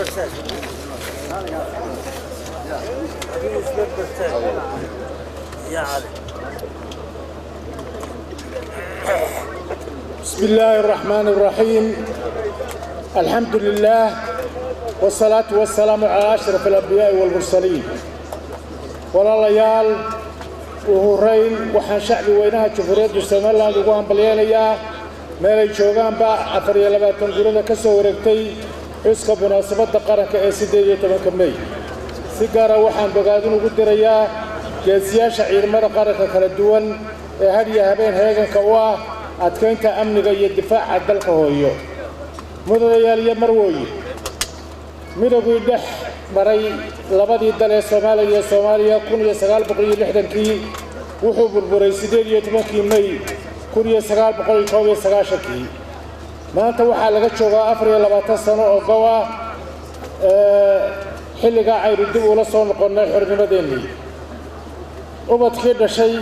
بسم الله الرحمن الرحيم. الحمد لله والصلاة والسلام على أشرف الأنبياء والمرسلين. والله وهرين وحن شعبي وينها جمهورية سوماليلاند ugu hambalyeynaya meelay joogaan ba 24 gurida ka soo wareegtay xuska munaasabada qaranka ee 18 May. si gaar ah waxaan bogaadin ugu dirayaa geesiyaasha ciidamada qaranka kala duwan ee hadiya habeen heeganka u ah adkeynta amniga iyo difaaca dalka hooyo. mudanayaal iyo marwooyin midowgii dhex maray labadii dal ee Soomaaliya iyo Soomaaliya 1960kii wuxuu burburay 18 May 1991kii. maanta waxaa laga joogaa 24 sano oo gow ah xilliga aynu dib ula soo noqonnay xornimadeennii. ubadkii dhashay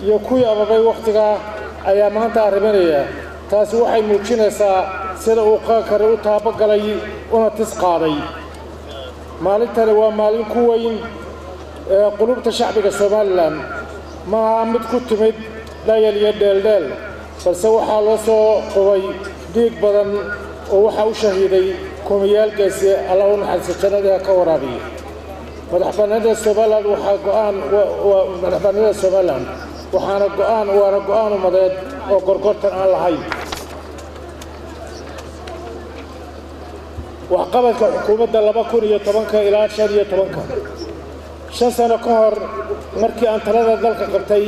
iyo kuwii ababay waqtiga ayaa maanta arrimanaya. taasi waxay muujinaysaa sida uu qankari u taabagalay una tis qaaday. maalintani waa maalin ku weyn qulubta shacbiga Soomaaliland. ma aha mid ku timid dayal iyo dheeldheel, balse waxaa loo soo qubay dhiig badan oo waxa u shahiiday kumiyaal geesi Allah u naxariisto jannada ka waraabiyo. madaxbannaanida Soomaaliland waxaana go'aan umadeed oo gorgortan aan lahayn. waxqabadka xukuumadda 2010 ilaa 5 sano ka hor markii aan talada dalka qabtay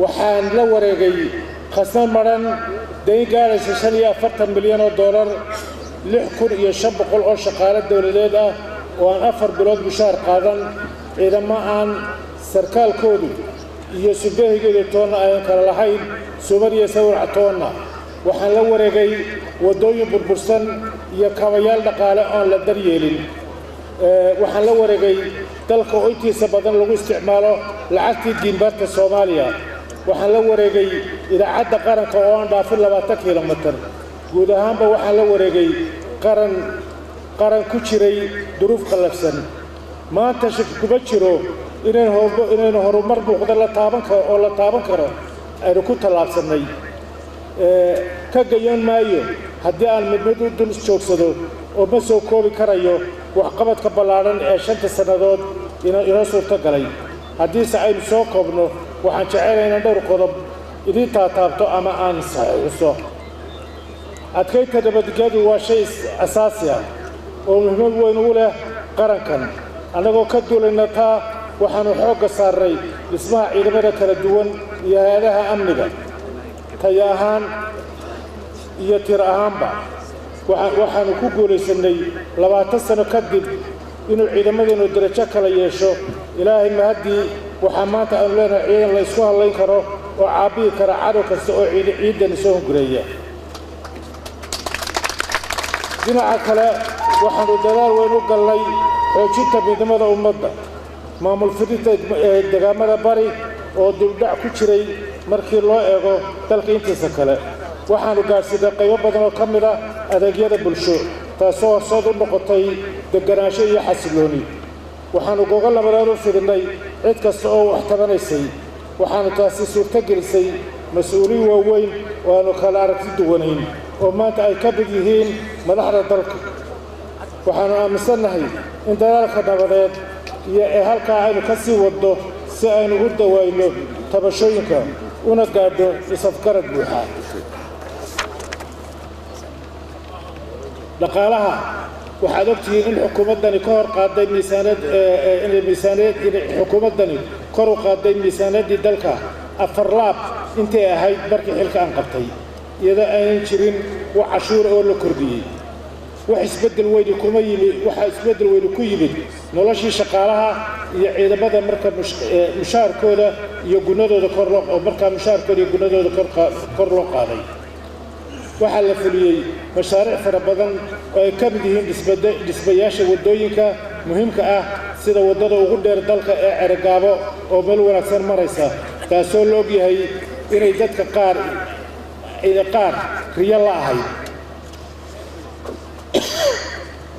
waxaan la wareegay khasnad maran deyn gaaraysa $45 milyan oo $6,500 oo shaqaale dawladeed ah oo aan 4 bilood mushaar qaadan, ciidamo aan sarkaalkoodu iyo subahigeedu toona ayaan kala lahayn Soomaaliya sawir toona. waxaan la wareegay wadooyin burbursan iyo kaabayaal dhaqaale aan la daryeelin. waxaan la wareegay dalka oo intiisa badan lagu isticmaalo lacagtii diinbarta Soomaaliya. waxaan la wareegay idaacadda qaranka oo aan dhaafin 20 kilomitir. guud ahaanba waxaan la wareegay qaran ku jiray duruuf qalafsan. maanta shaki kuma jiro inaynu horumar muuqda la taaban karo aynu ku tallaabsanay. ka gayan maayo haddii aan mid u dul joogsado oo ma soo koobi karayo waxqabadka ballaaran ee 5 sannadood inoo suurto galay. haddiise aynu soo koobno waxaan jecelahay dhowr qodob idin taataabto ama aan saxiixo. adkeynta nabadgelyadu waa shay asaasi ah oo muhiimad weyn u leh qarankan. annagoo ka duulayna taa waxaanu xoogga saarnay dhismaha ciidamada kala duwan iyo hay'adaha amniga tayo ahaan iyo tir ahaanba. waxaanu ku guulaysanay 20 sano kadib inuu ciidamadeenu darajo kala yeesho. ilaahay mahadii waxaa maanta aanu leenahay ciidan la isku halayn karo oo caabiyi kara cadow kasta oo ciidan soo hungureeya. dhinaca kale waxaanu dadaal weyn u galnay xoojinta midnimada ummadda. maamul fidinta deegaamada bari oo dibdhac ku jiray markii loo eego dalka intiisa kale. waxaanu gaarsiinay qaybo badan oo ka mid ah adeegyada bulsho, taasoo horseed u noqotay deganaansho iyo xasilooni. waxaanu gogol nabadeed u fidinay cid kasta oo wax tabanaysay. waxaanu taasi suurtagelisay mas'uuliyiin waaweyn oo aanu kala aragti duwanayn oo maanta ay ka mid yihiin madaxda dalka. waxaanu aaminsannahay in dadaalka nabadeed iyo halkaa aynu ka sii wadno si aynu u dawayno tabashooyinka una gaadho isafgarad buuxa. dhaqaalaha waxaad ogtihiin in xukuumaddani kor u qaaday miisaaniyaddii dalka 4 laab intay ahayd markii xilka aan qabtay, iyadoo aanan jirin wax cashuur oo la kordhiyey. waxaa isbeddel weyni ku yimid noloshii shaqaalaha iyo ciidamada marka mushaarkooda iyo gunadooda kor loo qaaday. waxaa la fuliyey mashaariic fara badan oo ay ka mid yihiin dhismayaasha wadooyinka muhiimka ah sida wadada ugu dheer dalka ee Cergaabo oo meel wanaagsan maraysa, taasoo la ogyahay inay dadka qaar riyo la ahayd.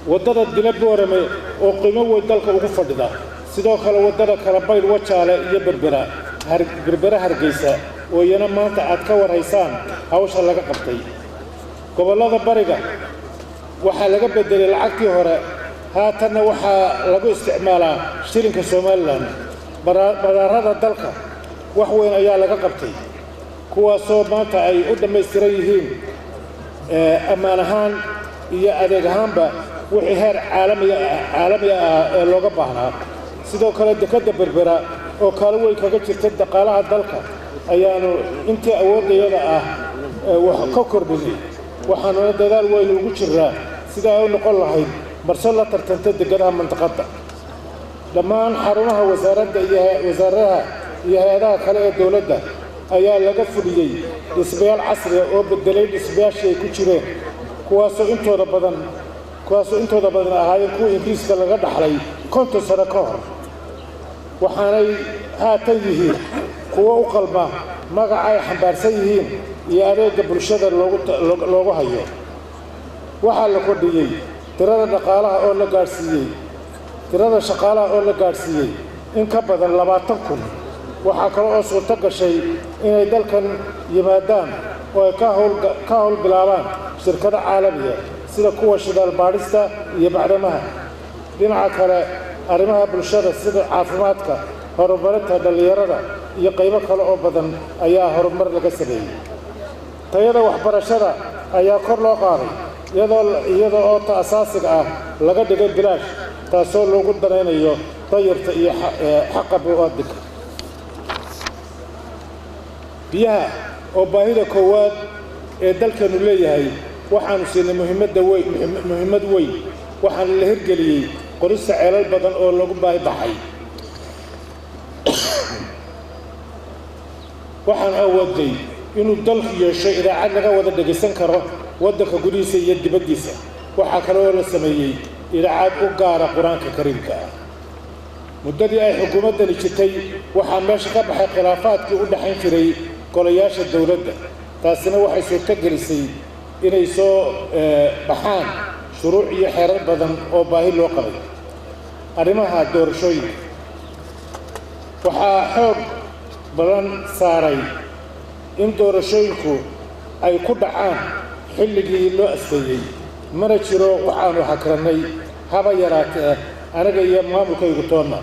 waddada Dila Boorame oo qiimo weyn dalka ugu fadhida sidoo kale waddada Kalabaydh Wajaale iyo Berbera Hargeysa oo iyana maanta aad ka warhaysaan hawsha laga qabtay gobollada bariga waxaa laga bedelay lacagtii hore haatanna waxaa lagu isticmaalaa shilinka Somaliland madaarada dalka wax weyn ayaa laga qabtay kuwaasoo maanta ay u dhammaystiran yihiin ammaan ahaan iyo adeeg ahaanba wixii heer caalami ah ee looga baahnaa sidoo kale dekadda Berbera oo kaalin weyn kaga jirta dhaqaalaha dalka ayaanu intii awoodayada ah wax ka kordhinay waxaanuna dadaal weyn ugu jiraa sida ay u noqon lahayd marso la tartanta deegaanaha mantaqada dhammaan xarumaha wasaaradaha iyo hay'adaha kale ee dawladda ayaa laga fuliyay dhismayaal casri ah oo bedelay dhismayaashii ay ku jireen kuwaasoo intooda badan ahaayeen kuwa Ingiriiska laga dhaxlay 50 sano ka hor waxaanay haatan yihiin kuwa u qalma magaca ay xambaarsan yihiin iyo adeegga bulshada loogu hayo waxaa la kordhiyey tirada shaqaalaha oo la gaarsiiyey in ka badan 20,000 waxaa kale oo suurto gashay inay dalkan yimaadaan oo ay ka howlbilaabaan shirkado caalamiya sida kuwa shidaal baadhista iyo macdamaha dhinaca kale arrimaha bulshada sida caafimaadka horumarinta dhalinyarada iyo qaybo kale oo badan ayaa horumar laga sameeyey tayada waxbarashada ayaa kor loo qaaday iyadoo oo asaasiga ah laga dhigay bilaash taasoo loogu danaynayo dayarta iyo xaqa bini'aadamka biyaha oo baahida koowaad ee dalkanu leeyahay waxaanu siinay muhiimad weyn waxaana la hirgeliyey qorista ceelal badan oo lagu baahi baxay waxaan awooday inuu dalku yeesho idaacad laga wada dhageysan karo waddanka gudihiisa iyo dibaddiisa waxaa kale oo la sameeyey idaacad u gaara qur-aanka kariimka ah muddadii ay xukuumaddani jirtay waxaa meesha ka baxay khilaafaadkii u dhaxayn jiray golayaasha dawladda taasina waxay suurto gelisay inay soo baxaan shuruuc iyo xeerar badan oo baahi loo qabay arrimaha doorashooyinka waxaa xoog badan saaray in doorashooyinku ay ku dhacaan xilligii loo asteeyey mana jiro waxaanu hakrannay haba yaraatee anaga iyo maamulkaygu toonna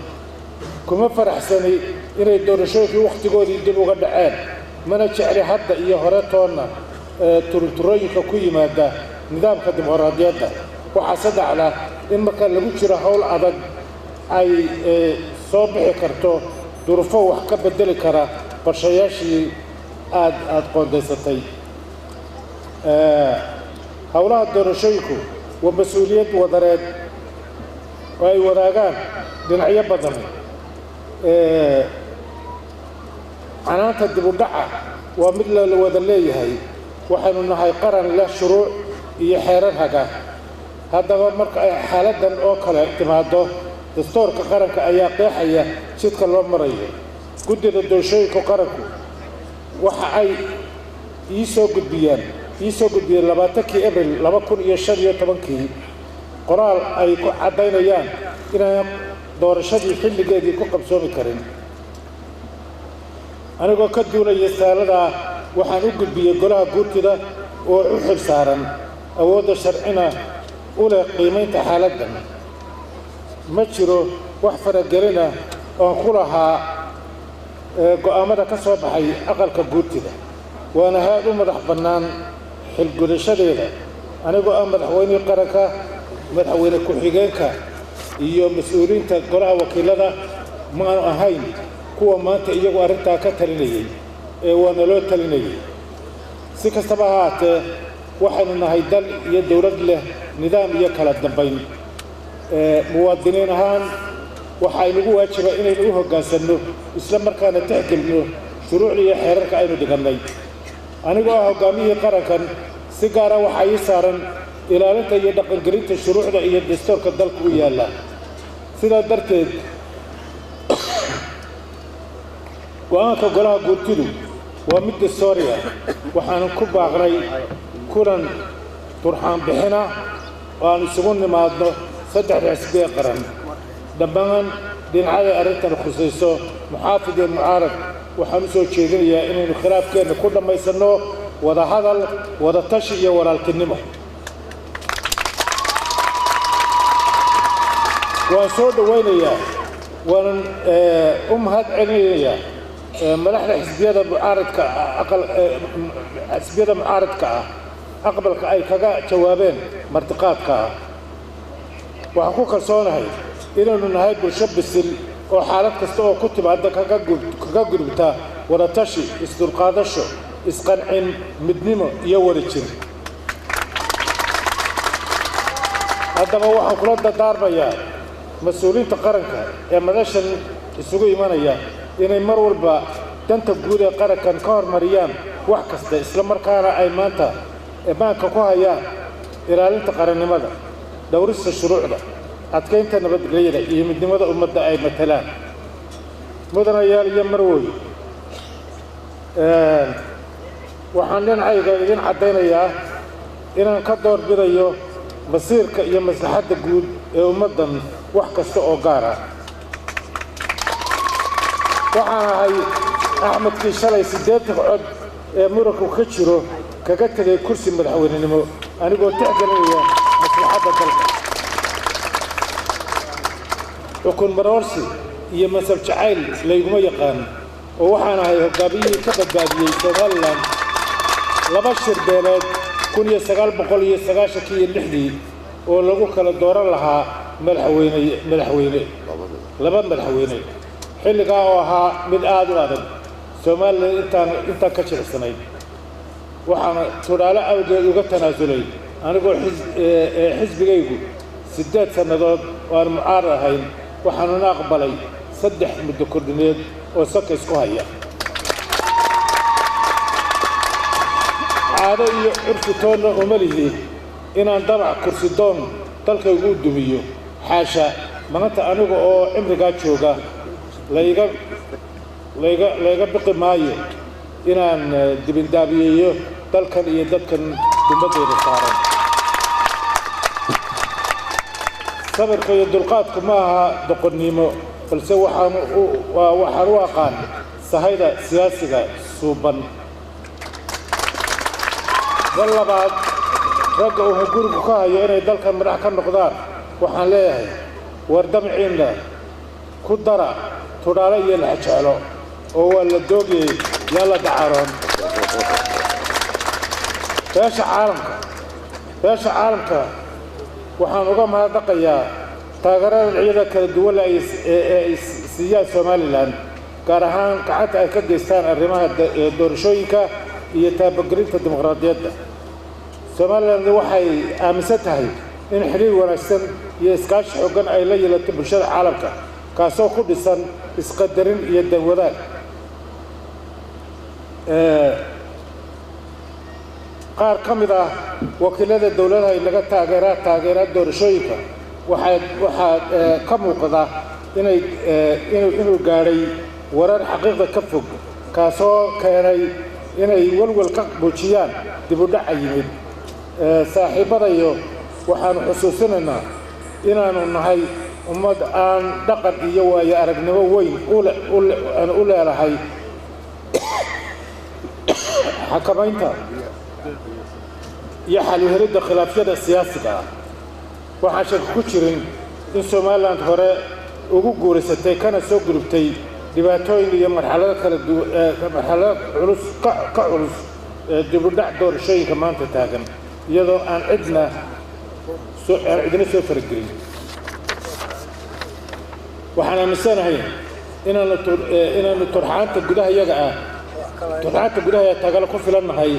kuma faraxsani inay doorashooyinkii wakhtigoodii dib uga dhaceen mana jecli hadda iyo hore toonna turturooyinka ku yimaada nidaamka dimuqraadiyadda waxaase dhacda in marka lagu jiro howl adag ay soo bixi karto duruufo wax ka bedeli kara qorshayaashii aad qoondaysatay howlaha doorashooyinku waa mas-uuliyad wadareed oo ay wadaagaan dhinacyo badan canaanta dib u dhaca waa mid la wada leeyahay waxaynu nahay qaran leh shuruuc iyo xeerar haga haddaba marka ay xaaladdan oo kale timaado dastuurka qaranka ayaa qeexaya jidka loo marayo guddida doorashooyinka qaranku waxa ay ii soo gudbiyeen 20 Abriil 2015 qoraal ay ku cadaynayaan inaan doorashadii xilligeedii ku qabsoomi karin anigoo ka duulaya saalada waxaan u gudbiyey golaha guurtida oo u xil saaran awoodda sharcina u leh qiimaynta xaaladdan ma jiro wax faragelina oo ku lahaa go'aamada ka soo baxay aqalka guurtida waana haad u madax bannaan xilgudashadeeda anigoo ah madaxweynihii qaranka madaxweyne ku-xigeenka iyo mas-uuliyiinta golaha wakiilada ma aanu ahayn kuwa maanta iyagu arrintaa ka talinayay ee waana loo talinayay si kastaba ha haatee waxaynu nahay dal iyo dawlad leh nidaam iyo kala dambayn muwaadiniin ahaan waxaa inagu waajiba inaynu u hoggaansanno isla markaana tixgelino shuruucda iyo xeerarka aynu dhigannay anigoo ah hoggaamiyihii qarankan si gaara waxaa ii saaran ilaalinta iyo dhaqangelinta shuruucda iyo dastuurka dalka u yaalla sidaa darteed go'aanka golaha guurtidu waa mid dastuuri ah waxaanu ku baaqnay kulan turxaan bixina وأن يسمون مادنا صدق حسبية قرن دمان دين على أرنتنا خصيصه محافظ المعارض وحنسوا تشيلية إنه الخلاف كان كل ما يسنوه وذا هذا وذا تشيء ولا الكنمة وصود وينيا وأن هاد عينيا ملحنا حسبية معارض كأقل حسبية معارض أقبل كأي كجا جوابين مرتقات وحقوق الصونة إلى النهاية بالشاب السل وحالات كستوى كتب عندك كجا بتا ولا تشي استرقادشة إسقنعين مدنيمة يوريتشين هذا ما هو حقولات دار بيا مسؤولين تقارنك يا مدرسة السوق إيمانية إن المرور با تنتبه قارن كان كار مريان وحكست إسلام مركانا أيمانتا إيمانك كوهايا إيران تقارن ماذا دورس الشروع ده أتكلم نبض غيره يمدني ماذا أمدا أي مثلا مدن يال يمروي وحنين عايقين عدينا يا إن كدور بدايو مصير كيمسحات الجود أمدا وحكست أوجارا وحنا هاي أحمد كيشالي سديت قعد مرك وخشرو كجت لي كرسي مدحوين إنه أنا قلت تعجلني مصلحة الدولة وكون مرورسي هي مسألة شعيل ليقوم يقان ووحنا هاي قابية كبد قابية تظلم لبشر بلد كون يستقال بقول يستقال شكي اللحدي ولقوا كلا دورا لها ملحويني لبن ملحويني حل قاوها من آدم سومال انت كشر السنين وحنا ترى لا أوجد تنازلي أنا أقول حزب جيجو سدات سنوات وأنا معارض هاي وحنا نقبلي صدح من الكردنيد وسكس كوهيا هذا يعرفتون ومليه إن أندرع كرسي دون تلك يقول دميو حاشا ما أنت أنا أقول عمري قاعد شوقة لا يقبل مايو إن دبن دابيو تلك يدك بمدير الصارم صبر كي يدلقاتكم معها دقنيمو فلسوا وحرواقان سهيدا سياسية سوبا والله بعد رجعوا هجورك كاهي أنا يدلك مرح كم مقدار وحن ليه وردمعين له كدرة ترالي الحشالو هو الدوقي يلا دعارون فاش عالمك وحن رقم هذا دقيا تاجران العيلة كالدولة سياسة سوماليلاند كارهان كعتا كديستان الرماها دورشويكا يتابقرين في الديمقراطية سوماليلاند وحي آمستها إن حليل ونسن يسكاش حقن أي ليلة برشاد عالمك كاسو كديستان اسقدرين يدن وذاك qaar kamid ah wakiilada dawladda ay laga taageerad doorashooyinka waxa ka muuqda inuu gaaray warar xaqiiqda ka fog kaasoo keenay inay walwal ka buujiyaan dib u dhac yimid saaxiibadayo waxaan xusuusinaynaa inaanu nahay ummad aan dhaqan iyo waayo aragnimo weyn u leedahay xakamaynta يحل هرد خلافات السياسية وحشك كتيرين إن سوماليلاند هراء وجورستي كان سوق جروبتي دباتوين يوم مرحلات مرحلات عروس كعروس دبردع دور شيء كمان تتاجم يدو أن عدنا سوفر جرين وحنا مسنا هي إن الترحات الجدها يجع ترحات الجدها يتجعل كفلنا هاي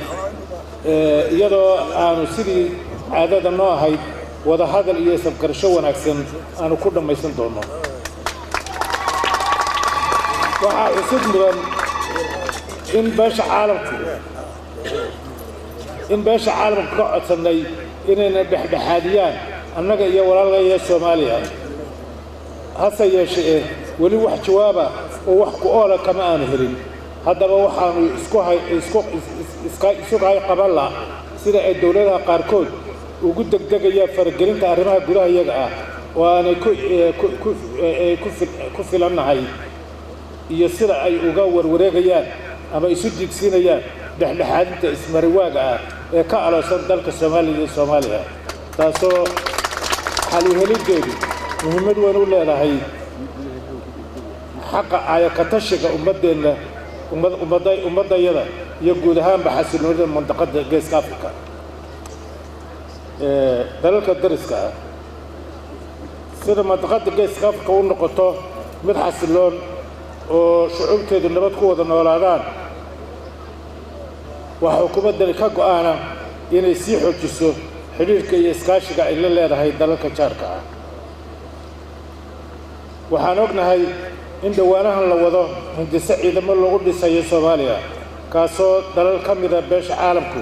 iyadoo aanu sidii caadada noo ahayd wada hadal iyo sabkarsho wanaagsan aanu ku dhamaysan doono waxa cusub mudan in beesha caalamku ka codsanay inayna dhexdhexaadiyaan annaga iyo walaalaya Soomaaliya hase yeeshee wali wax jawaaba oo wax ku oola kama aan helin haddaba waxaanu isku hay qabala sida ay dawladaha qaarkood ugu degdegaya faragelinta arrimaha gudaha iyaga ah oo aanay ku filannahay iyo sida ay uga warwareegayaan ama isu digsiinayaan dhexdhexaadinta ismariwaaga ah ee ka aloosan dalka Soomaaliya iyo Soomaaliya taasoo xal u helideedu muhiimad weyn u leedahay xaqa ay ka tashiga ummadayada iyo guud ahaan xasiloonida mandaqada Geeska Afrika dalalka dariska ah sida mandaqada Geeska Afrika u noqoto mid xasiloon oo shucuubteedu nabad ku wada noolaadaan waxa xukuumadani ka go'aana inay sii xoojiso xiriirka iyo iskaashiga ay la leedahay dalalka jaarka ah waxaan ognahay in dhawaanahan la wado hindise ciidamo lagu dhisayo Soomaaliya kaasoo dalal ka mid ah beesha caalamku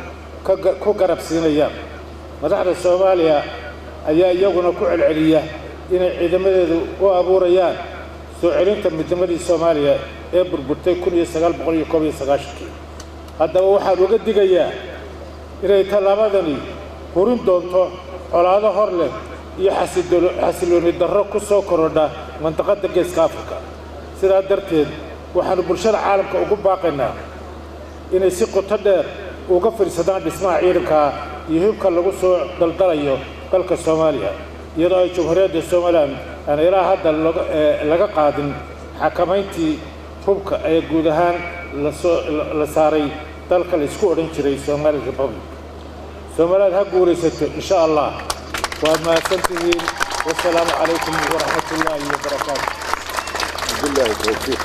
ku garab siinayaan madaxda Soomaaliya ayaa iyaguna ku celceliya inay ciidamadeedu u abuurayaan soo celinta midnimadii Soomaaliya ee burburtay 1991 haddaba waxaan uga digayaa inay tallaabadani hurin doonto colaado hor leh iyo xasilooni darro ku soo korodha mandaqada Geeska Afrika sidaa darteed waxaanu bulshada caalamka ugu baaqaynaa inay si qoto dheer uga fiirsadaan dhismaha ciidanka iyo hubka lagu soo daldalayo dalka Soomaaliya iyadoo ay Jamhuuriyadda Soomaaliland aan ilaa hadda laga qaadin xakamayntii hubka ay guud ahaan la saaray dalka la isku odhan jiray Somali Republic Soomaaliland ha guulaysato insha Allah waad mahadsantihiin wassalaamu calaykum waraxmatullaahi wabarakaatuh بالله يتوفيق.